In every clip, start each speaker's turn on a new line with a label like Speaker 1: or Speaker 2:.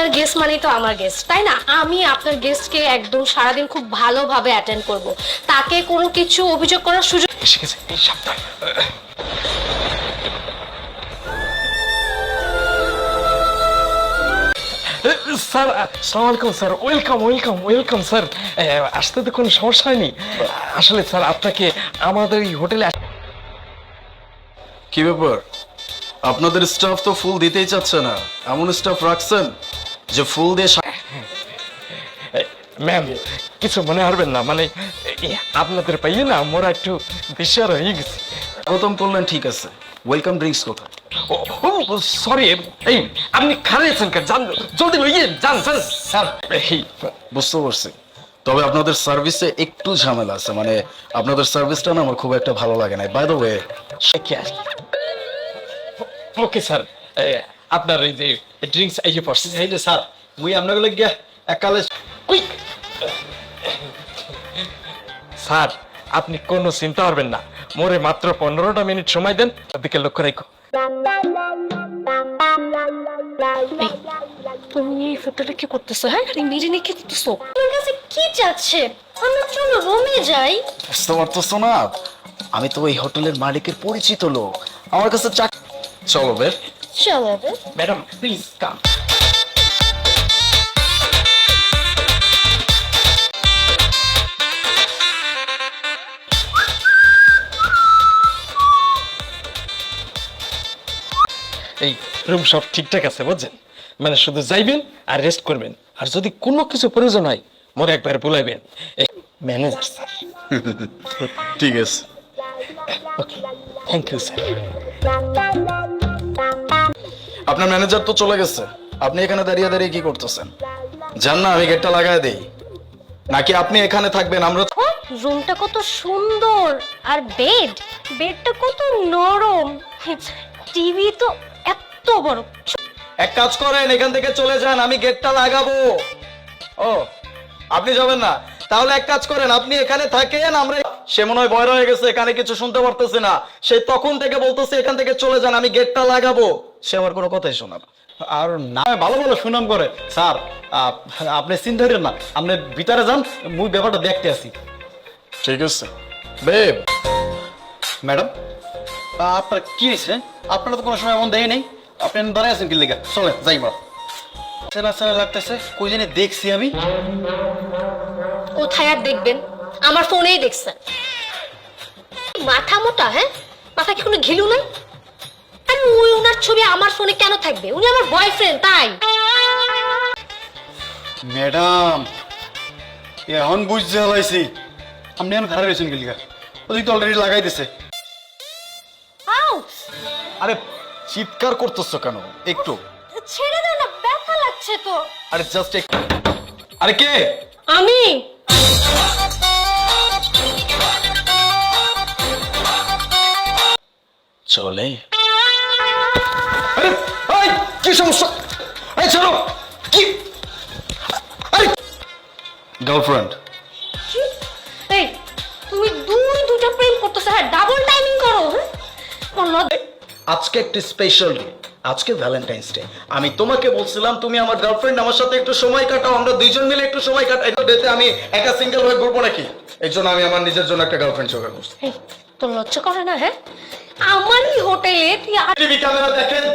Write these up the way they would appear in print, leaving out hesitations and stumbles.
Speaker 1: আপনার গেস্ট মানেই তো আমার গেস্ট, তাই না? আমি আপনার গেস্টকে একদম সারাদিন খুব ভালোভাবে অ্যাটেন্ড করব, তাকে কোনো কিছু অভিযোগ করার সুযোগ।
Speaker 2: এসে গেছে, এই সাবধান। স্যার আসসালামু আলাইকুম sir, welcome welcome welcome sir. আসতে তো কোনো সমস্যা হয়নি। আসলে স্যার আপনাকে আমাদের এই হোটেলে
Speaker 3: কি ব্যাপার, আপনাদের স্টাফ তো ফুল দিতেই চাচ্ছে না, এমন স্টাফ রাখছেন যে ফুল দিয়ে
Speaker 2: ম্যাম কিছু মনে হারবেন না, মানে আপনাদের পাইয়ে না মোরা একটু দিশার হয়ে গেছি।
Speaker 3: স্বাগতম করলেন, ঠিক আছে, ওয়েলকাম ড্রিঙ্কস কোথায়?
Speaker 2: সরি, এই আপনি খারাইছেন কেন? জান জলদি লইয়ে যান স্যার। স্যার এই
Speaker 3: বুঝতে পারছি, তবে আপনাদের সার্ভিসে একটু ঝামেলা আছে, মানে আপনাদের সার্ভিসটা না আমার খুব একটা ভালো লাগে না। By the way,
Speaker 2: okay sir, আপনার এই যে ড্রিঙ্কস এই যে পড়ছে।
Speaker 4: এই যে স্যার, মুই আপনাকে লাগিয়া এককালে
Speaker 2: কুইক স্যার, আপনি কোনো চিন্তা করবেন না, মোরে মাত্র 15টা মিনিট সময় দেন, ওদিকে লক্ষ্য রাখো।
Speaker 1: তুমি এই হোটেলে কি করতেছো? হ্যাঁ, আরে মেরে নিয়ে কি করতেছো? তোমার কাছে কি চাচ্ছে? আমরা চলো রুমে যাই।
Speaker 3: বুঝতে পারতেছো না, আমি তো এই হোটেলের মালিকের পরিচিত লোক, আমার কাছে চলো বের।
Speaker 1: চলো
Speaker 2: ম্যাডাম প্লিজ কাম। এই রুম সব ঠিকঠাক আছে বুঝছেন, মানে শুধু যাইবেন আর রেস্ট করবেন, আর যদি কোনো কিছু প্রয়োজন হয় মোরে একবার বলাইবেন। এই ম্যানেজার স্যার।
Speaker 3: ঠিক আছে,
Speaker 2: ওকে, থ্যাংক ইউ স্যার।
Speaker 3: আপনার ম্যানেজার তো চলে গেছে, আপনি এখানে দাঁড়িয়ে দাঁড়িয়ে কি করতেছেন? জান না আমি গেটটা লাগায় দেই, নাকি আপনি এখানে থাকবেন? আমরা
Speaker 1: রুমটা কত সুন্দর, আর বেডটা কত নরম, টিভি তো এত বড়।
Speaker 4: এক কাজ করেন, এখান থেকে চলে যান, আমি গেটটা লাগাবো। ও, আপনি যাবেন না? তাহলে এক কাজ করেন, আপনি এখানে থাকেন, আমরা সে মনে হয় ভয় রয়ে গেছে, এখানে কিছু শুনতে পারতেছে না, সে তখন থেকে বলতেছে এখান থেকে চলে যান, আমি গেটটা লাগাবো, সে আমার কোনো কথাই শোনা না। আর না, ভালো ভালো সুনাম করে স্যার, আপনি চিন্তা করেন না, আপনি ভিতরে যান, মুই ব্যাপারটা দেখতে আসি।
Speaker 3: ঠিক আছে বেব।
Speaker 4: ম্যাডাম, আপনার কি হয়েছে? আপনারা তো কোনো সময় এমন দেখে নেই, আপনি দাঁড়ায় আছেন কি লেগে? চলে যাই মা। চেনা চেনা লাগতেছে, কই জানি দেখছি আমি।
Speaker 1: কোথায় আর দেখবেন, আমার ফোনেই দেখছেন। মাথা মোটা, হ্যাঁ? মাথা কি কোনো ঘিলু নাই? আরে ওই ওনার ছবি আমার ফোনে কেন থাকবে? উনি আমার বয়ফ্রেন্ড, তাই।
Speaker 4: ম্যাডাম, এখন বুঝতে হলাইছি আপনি এখন খারাপ হয়েছেন কি লেগে? ওদিক তো অলরেডি লাগাই দিছে।
Speaker 1: আউ,
Speaker 3: আরে চিৎকার করতেছো কেন? একটু
Speaker 1: ছেড়ে দাও না, ব্যথা লাগছে তো।
Speaker 3: আরে জাস্ট একটু। আরে কে?
Speaker 1: আমি
Speaker 3: চলে। আরে এই কি সমস্যা? এই চলো। কি? আরে গার্লফ্রেন্ড।
Speaker 1: কি? এই তুমি দুইটা প্রেম করতেছো, হ্যাঁ? ডাবল টাইমিং করো, হ্যাঁ?
Speaker 3: আজকে একটা স্পেশাল ডে, আজকে ভ্যালেন্টাইন্স ডে। আমি তোমাকে বলছিলাম তুমি আমার গার্লফ্রেন্ড, আমার সাথে একটু সময় কাটাও, আমরা দুইজন মিলে একটু সময় কাটাই। এই ডেতে আমি একা সিঙ্গেল হয়ে ঘুরবো নাকি? এই জন্য আমি আমার নিজের জন্য একটা গার্লফ্রেন্ড জোগাড় করছি।
Speaker 1: এই, তোর লজ্জা করে না? হ্যাঁ, আমারই হোটেলে তুই
Speaker 3: টিভি ক্যামেরা দেখেন,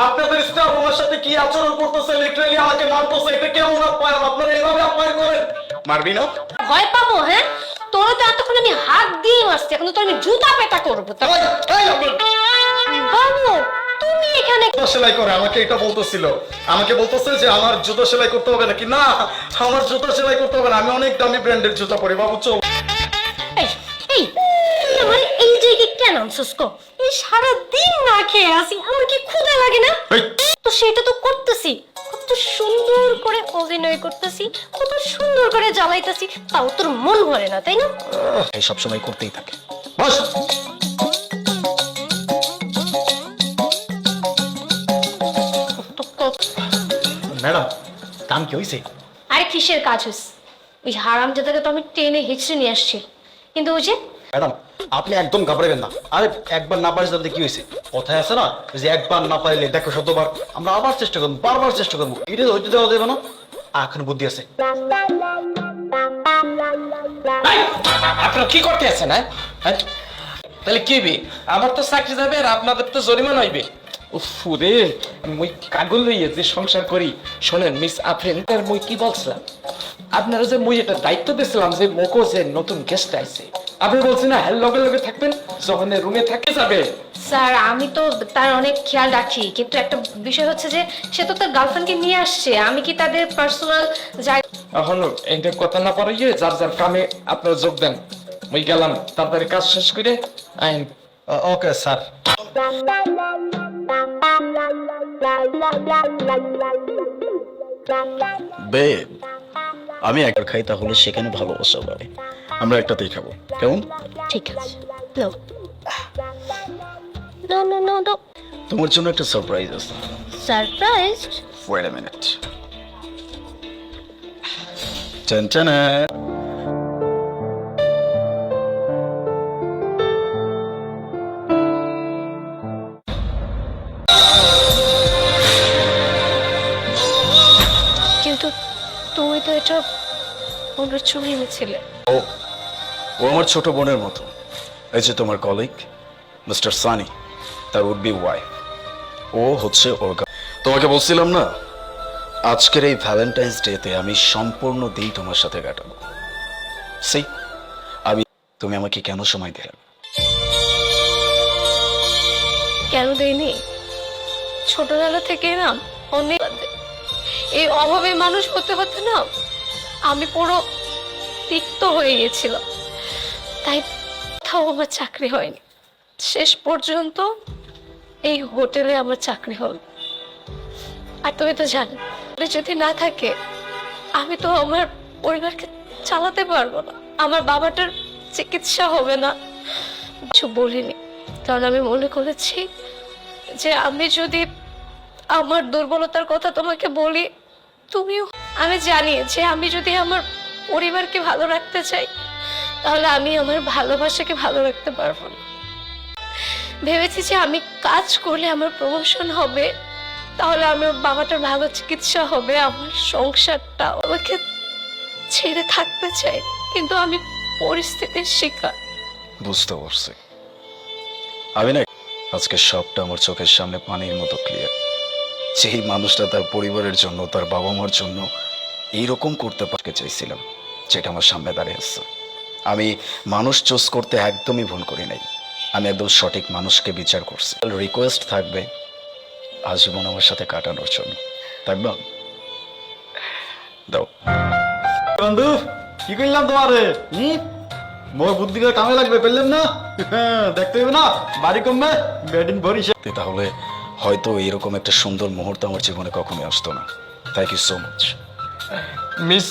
Speaker 3: আপনাদের স্টাফ আমার সাথে কি আচরণ করতেছে, লিটারালি আমাকে মারতেছে। এটা কেমন আপ্যায়ন? আপনারা এইভাবে আপ্যায়ন করেন? মারবি না?
Speaker 1: ভয় পাবো? হ্যাঁ, তোর তো এতক্ষণ আমি হাত দিয়ে মারছি, এখন তো তোর আমি জুতা পেটা করবো। বাবু, তুমি এখানে
Speaker 3: জুতা সেলাই করে আমাকে এটা বলতেছিল, আমাকে বলতেছে যে আমার জুতা সেলাই করতে হবে নাকি? না, আমার জুতা সেলাই করতে হবে না, আমি অনেক দামি ব্র্যান্ডের জুতা পরি। বাবু চল।
Speaker 1: এই এই তুই আমার এই জায়গায় কেন আনছিস? এই সারাদিন না খেয়ে আসি, আমার কি ক্ষুধা লাগে না? তো সেটা তো করতেছি, কত সুন্দর করে অভিনয় করতেছি, কত সুন্দর করে জ্বালাইতেছি, তাও তোর মন ভরে না, তাই না?
Speaker 3: এই সব সময় করতেই থাকে। বস।
Speaker 4: ম্যাডাম, দাম কি হয়েছে?
Speaker 1: আরে কিসের কাজ হয়েছে? ওই হারামজাদাকে তো আমি টেনে হিচড়ে নিয়ে আসছি, কিন্তু ওই যে
Speaker 4: ম্যাডাম আপনি একদম ঘাবড়াবেন না। আরে একবার না পারিস তাহলে কি হয়েছে? কথায় আছে না যে একবার না পারলে দেখো শতবার। আমরা আবার চেষ্টা করবো, বারবার চেষ্টা করবো, এটা হইতে দেওয়া যাবে না। এখন বুদ্ধি আছে।
Speaker 2: আপনার কি করতে আছেন? হ্যাঁ, তাহলে কি হবে? আমার তো চাকরি যাবে আর আপনাদের তো জরিমানা হইবে। উফরে মুই কাগল লইয়ে যে সংসার করি। শোনেন মিস আফরিন, মুই কি বলছিলাম আপনারা যে মুই এটা দায়িত্ব দিয়েছিলাম যে মোকো যে নতুন গেস্ট আইছে, আপনি বলছেন না হ্যাঁ লগে লগে থাকবেন, যখন রুমে থাকে যাবে।
Speaker 1: স্যার আমি তো তার অনেক খেয়াল রাখি, কিন্তু একটা বিষয় হচ্ছে যে সে তো তার গার্লফ্রেন্ডকে নিয়ে আসছে, আমি কি তাদের পার্সোনাল যাই।
Speaker 2: এখন এইটা কথা না পারিয়ে যার যার কামে আপনারা যোগ দেন। মুই গেলাম, তাড়াতাড়ি কাজ শেষ করে আইন।
Speaker 4: Okay sir.
Speaker 3: বেব, আমি একবার খাই তাহলে সেখানে ভালোবাসা বাড়ে। আমরা একটাতেই খাবো, কেমন?
Speaker 1: ঠিক আছে। No no no no no.
Speaker 3: তোমার জন্য একটা সারপ্রাইজ আছে।
Speaker 1: সারপ্রাইজ?
Speaker 3: Wait a minute. টানটানা।
Speaker 1: কিন্তু তুমি তো এটা ওনার চুরি এনেছিলে।
Speaker 3: ও আমার ছোট বোনের মতো। এই যে তোমার কলিগ মিস্টার সানি, তার উড বি ওয়াইফ। ও হচ্ছে ওর তোমাকে বলছিলাম না আজকের এই ভ্যালেন্টাইন্স ডেতে আমি সম্পূর্ণ দিন তোমার সাথে কাটাবো। সেই আমি তুমি আমাকে কেন সময় দিলে?
Speaker 1: কেন দেয়নি? ছোটবেলা থেকে না অনেক এই অভাবে মানুষ হতে হতে না আমি পুরো তিক্ত হয়ে গেছিলাম, তাই কোথাও আমার চাকরি হয়নি। শেষ পর্যন্ত এই হোটেলে আমার চাকরি হল। আর তুমি তো জানো যদি না থাকে আমি তো আমার পরিবারকে চালাতে পারবো না, আমার বাবাটার চিকিৎসা হবে না। কিছু বলিনি কারণ আমি মনে করেছি যে আমি যদি আমার দুর্বলতার কথা তোমাকে বলি তুমিও, আমি জানি যে আমি যদি আমার পরিবারকে ভালো রাখতে চাই তাহলে আমি আমার ভালোবাসাকে ভালো রাখতে পারবো না। ভেবেছি যে আমি কাজ করলে আমার প্রমোশন হবে, তাহলে আমার বাবাটার ভালো চিকিৎসা হবে, আমার সংসারটা আমাকে ছেড়ে থাকতে চাই, কিন্তু আমি পরিস্থিতির শিকার।
Speaker 3: বুঝতে পারছি। আমি না আজকে সবটা আমার চোখের সামনে পানির মতো ক্লিয়ার। যেই মানুষটা তার পরিবারের জন্য, তার বাবা মার জন্য এইরকম করতে পারতে চাইছিলাম, যেটা আমার সামনে দাঁড়িয়ে আসছে। আমি মানুষ চুজ করতে একদমই ভুল করি নাই। আমি একদম সঠিক মানুষকে বিচার করছি। রিকোয়েস্ট থাকবে আজীবন আমার সাথে কাটানোর জন্য, থাকবা? দাও।
Speaker 4: বন্ধু কি করলাম তোমারে? মোর বুদ্ধি করে কামে লাগবে, পেলাম না? দেখতে হবে না বাড়ি কমবে বেডিন ভরিস।
Speaker 3: তাহলে হয়তো এরকম একটা সুন্দর মুহূর্ত আমার জীবনে কখনোই আসতো না। Thank you so much
Speaker 2: miss